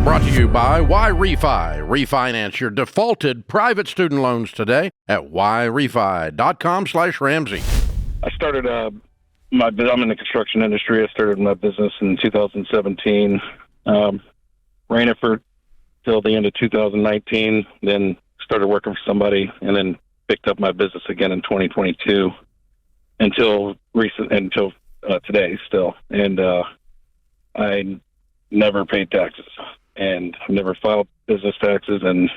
Brought to you by Refi. Refinance your defaulted private student loans today at yrefi.com/Ramsey. I started I'm in the construction industry. I started my business in 2017. Ran it for till the end of 2019. Then started working for somebody, and then picked up my business again in 2022 until today still. And I never paid taxes, and I've never filed business taxes, and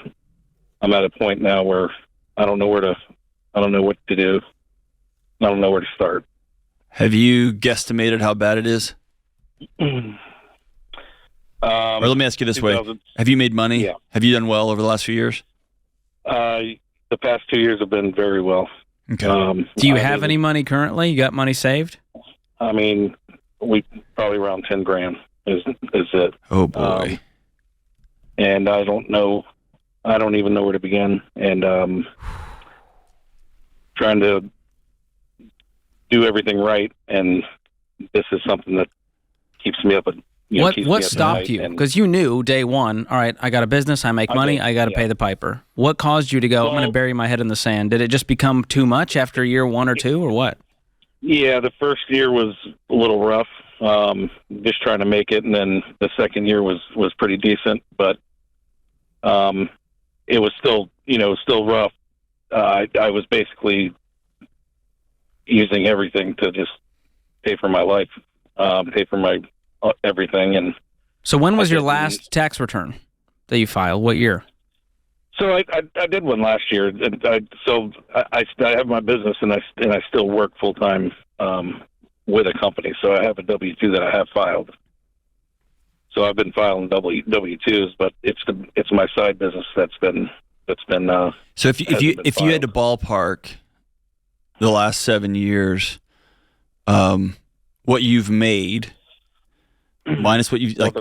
I'm at a point now where I don't know what to do. I don't know where to start. Have you guesstimated how bad it is? Or let me ask you this way. Have you made money? Yeah. Have you done well over the last few years? The past 2 years have been very well. Okay. Do you have any money currently? You got money saved? I mean, we probably around 10 grand is it. Oh boy. And I don't even know where to begin. And trying to do everything right, and this is something that keeps me up at What stopped you? Because you knew day one, all right, I got a business, I make money, I got to pay the piper. What caused you to go, I'm going to bury my head in the sand? Did it just become too much after year 1 or 2, or what? Yeah, the first year was a little rough, just trying to make it, and then the second year was pretty decent, but it was still rough. I was basically using everything to just pay for my life, pay for my everything. And so when was your last tax return that you filed? What year? So I did one last year. And I have my business, and I still work full time with a company. So I have a W-2 that I have filed. So I've been filing W-2s, but it's my side business that's been. So if you had to ballpark the last 7 years, what you've made minus what you your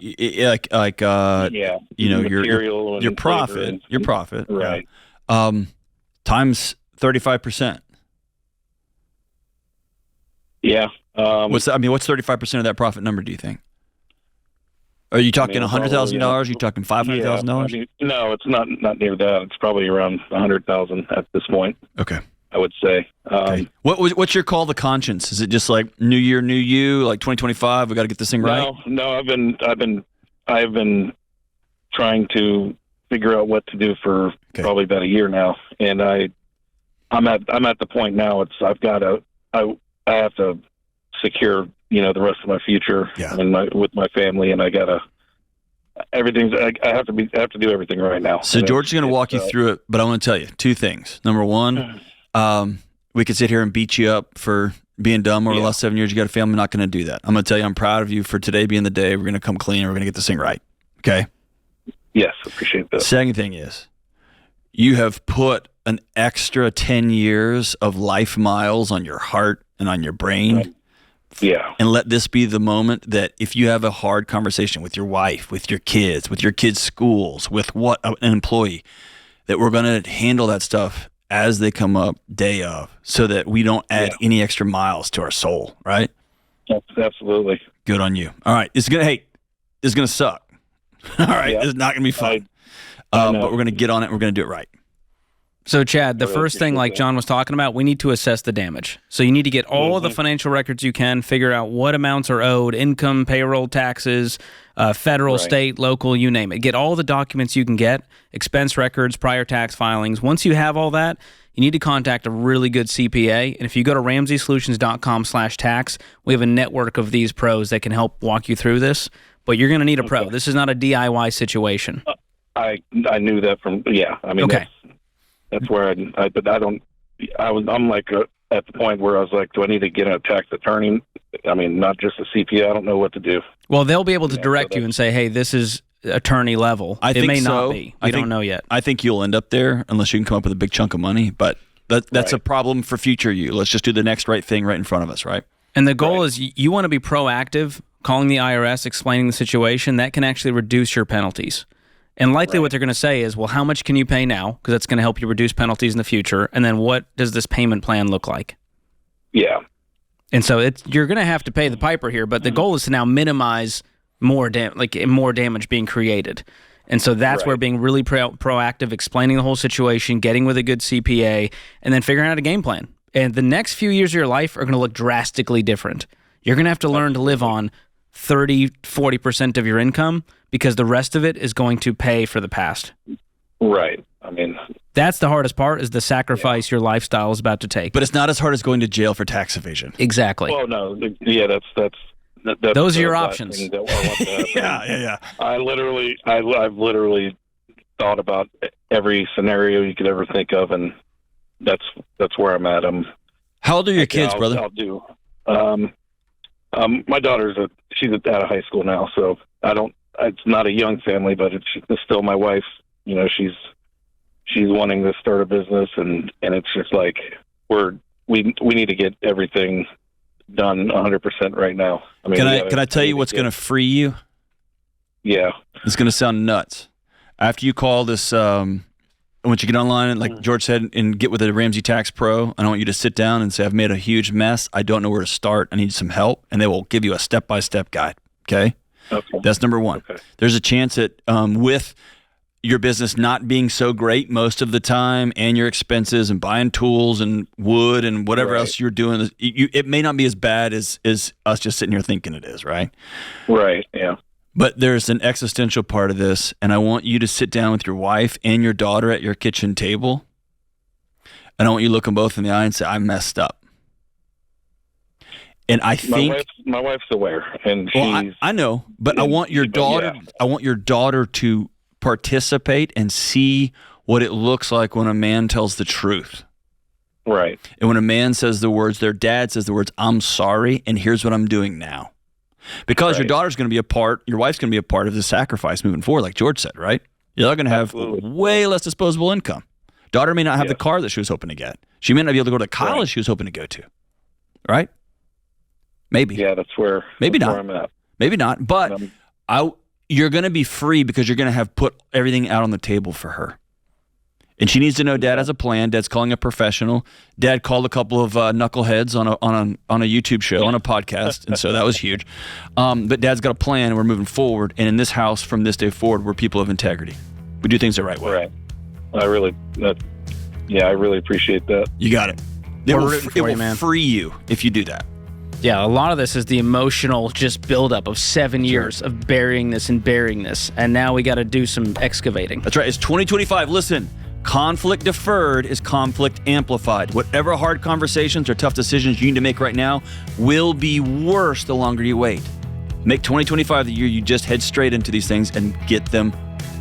profit, right? Times 35%. Yeah. What's 35% of that profit number? Do you think? Are you talking $100,000? Are you talking $500,000? No, it's not near that. It's probably around $100,000 at this point. Okay. I would say. Okay. What's your call to conscience? Is it just like new year, new you, like 2025? We got to get this thing right. No. I've been trying to figure out what to do for probably about a year now, and I'm at the point now. I have to secure the rest of my future and with my family, and I have to do everything right now. So George is going to walk you through it, but I want to tell you two things. Number one. We could sit here and beat you up for being dumb over the last 7 years. You got a family. I'm not going to do that. I'm going to tell you I'm proud of you for today being the day. We're going to come clean and we're going to get this thing right. Okay? Yes, appreciate that. Second thing is you have put an extra 10 years of life miles on your heart and on your brain. Right. Yeah. And let this be the moment that if you have a hard conversation with your wife, with your kids schools, with an employee, that we're going to handle that stuff as they come up day of, so that we don't add any extra miles to our soul, right? Absolutely. Good on you. All right. It's going to suck. All right. It's not going to be fun. But we're going to get on it and we're going to do it right. So, Chad, the first thing, like John was talking about, we need to assess the damage. So you need to get all of the financial records you can, figure out what amounts are owed, income, payroll, taxes, federal, state, local, you name it. Get all the documents you can get, expense records, prior tax filings. Once you have all that, you need to contact a really good CPA. And if you go to RamseySolutions.com/tax, we have a network of these pros that can help walk you through this. But you're going to need a pro. This is not a DIY situation. I knew that from, I mean, that's where I'm like at the point where I was like, do I need to get a tax attorney? I mean, not just a CPA. I don't know what to do. Well, they'll be able to direct you and say, hey, this is attorney level. It may not be. We don't know yet. I think you'll end up there unless you can come up with a big chunk of money. But that's a problem for future you. Let's just do the next right thing right in front of us, right? And the goal is you want to be proactive, calling the IRS, explaining the situation. That can actually reduce your penalties. And likely what they're going to say is, well, how much can you pay now? Because that's going to help you reduce penalties in the future. And then what does this payment plan look like? Yeah. And so you're going to have to pay the piper here, but the goal is to now minimize more damage being created. And so that's where being really proactive, explaining the whole situation, getting with a good CPA, and then figuring out a game plan. And the next few years of your life are going to look drastically different. You're going to have to learn to live on 30, 40% of your income because the rest of it is going to pay for the past. Right. I mean, that's the hardest part, is the sacrifice your lifestyle is about to take. But it's not as hard as going to jail for tax evasion. Exactly. Well, no. Yeah, that's those are your options. Yeah. I've literally thought about every scenario you could ever think of, and that's where I'm at. How old are your kids, brother? I'll do. My daughter's she's out of high school now, so it's not a young family, but it's still my wife. You know, she's wanting to start a business, and it's just like we need to get everything done 100% right now. I mean, can I tell you what's going to free you? Yeah. It's going to sound nuts. After you call this, once you get online, and like George said, and get with a Ramsey Tax Pro, I want you to sit down and say, I've made a huge mess. I don't know where to start. I need some help. And they will give you a step-by-step guide. Okay? That's number one. Okay. There's a chance that with your business not being so great most of the time, and your expenses and buying tools and wood and whatever else you're doing, it may not be as bad as us just sitting here thinking it is, right? Right, yeah. But there's an existential part of this, and I want you to sit down with your wife and your daughter at your kitchen table, and I want you to look them both in the eye and say, I messed up. And I think my wife's aware, and I know, but I want your daughter. Yeah. I want your daughter to participate and see what it looks like when a man tells the truth. Right. And when a man says the words, their dad says the words, I'm sorry, and here's what I'm doing now. Because your daughter's going to be a part, your wife's going to be a part of the sacrifice moving forward, like George said, right? You're going to have way less disposable income. Daughter may not have the car that she was hoping to get. She may not be able to go to college she was hoping to go to. Right? Maybe. Yeah, that's where I'm at. Maybe not. But you're going to be free because you're going to have put everything out on the table for her. And she needs to know Dad has a plan. Dad's calling a professional. Dad called a couple of knuckleheads on a YouTube show, on a podcast, and so that was huge. But Dad's got a plan, and we're moving forward. And in this house, from this day forward, we're people of integrity. We do things the right way. Right. I really appreciate that. You got it. It will free you if you do that. Yeah, a lot of this is the emotional just buildup of 7 years of burying this, and now we got to do some excavating. That's right. It's 2025. Listen, conflict deferred is conflict amplified. Whatever hard conversations or tough decisions you need to make right now will be worse the longer you wait. Make 2025 the year you just head straight into these things and get them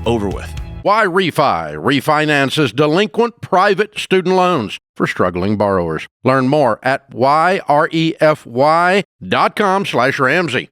over with. Why Refi refinances delinquent private student loans for struggling borrowers. Learn more at yrefy.com/Ramsey.